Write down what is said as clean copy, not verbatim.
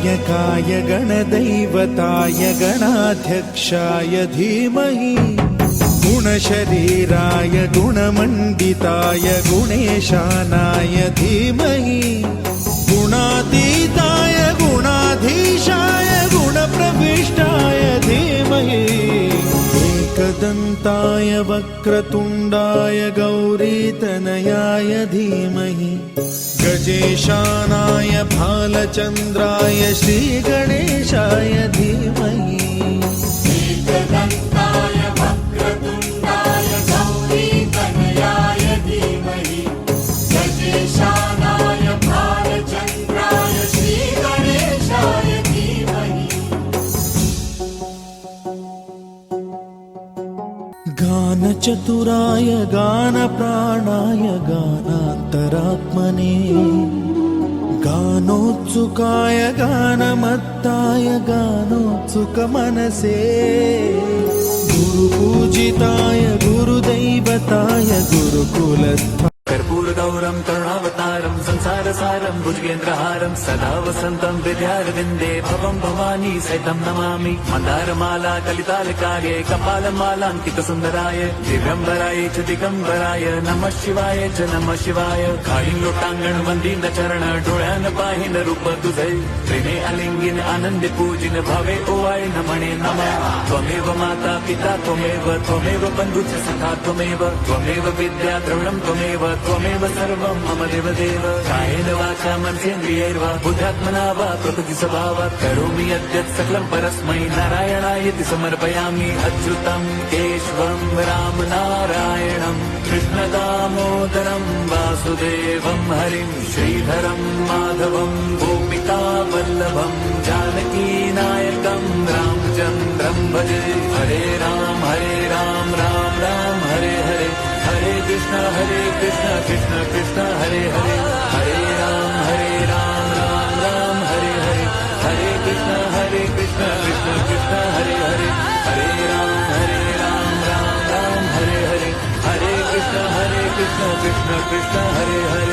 गणनायकाय गणदैवताय गणाध्यक्षाय धीमहि गुणशरीराय गुणमण्डिताय गुणेशानाय धीमहि गुणातीताय गुणाधीशाय गुणप्रविष्टाय धीमहि एकदन्ताय वक्रतुण्डाय गौरीतनयाय धीमहि गजेशानाय भालचन्द्राय श्रीगणेशाय धीमहि एकदन्ताय वक्रतुण्डाय गौरीतनयाय धीमहि गजेशानाय भालचन्द्राय श्रीगणेशाय धीमहि गानचतुराय गानप्राणाय गानान्तरात्मने गानोत्सुकाय गानमत्ताय गानोत्सुकमनसे गुरुपूजिताय गुरुदैवताय गुरुकुलस्थाय कर्पूरगौरं करुणावतारं संसारसारं भुजगेन्द्रहारं सदा वसन्तं हृदयारविन्दे भवं भवानी सहितं नमामि मन्दारमाला कलितालकार्ये कपालमालाङ्कितसुन्दराय दिव्यम्बराय च दिगम्बराय नमः शिवाय च नमः शिवाय काळी लोटांगण वंदीन चरण डोळ्यान पाहिन रूप तुझे प्रेमे अलिंगिन आनंदे पूजिन भावे ओवाळे नमणे नमः त्वमेव माता पिता त्वमेव बन्धुश्च सखा त्वमेव विद्या द्रविणं त्वमेव सर्वं मम देवदेव कायेन वाचा मनसेन्द्रियैर्वा बुद्ध्यात्मना वा प्रकृति स्वभावात् करोमि यद्यत् सकलं परस्मै नारायणायति समर्पयामि अच्युतं केशवं रामनारायणं कृष्णदामोदरं वासुदेवं हरिं श्रीधरं माधवं गोपिकावल्लभं जानकीनायकं रामचन्द्रं भजे हरे राम राम राम हरे हरे हरे कृष्ण कृष्ण कृष्ण हरे हरे हरे राम राम राम हरे हरे हरे कृष्ण कृष्ण कृष्ण हरे हरे हरे राम राम राम हरे हरे हरे कृष्ण कृष्ण कृष्ण हरे हरे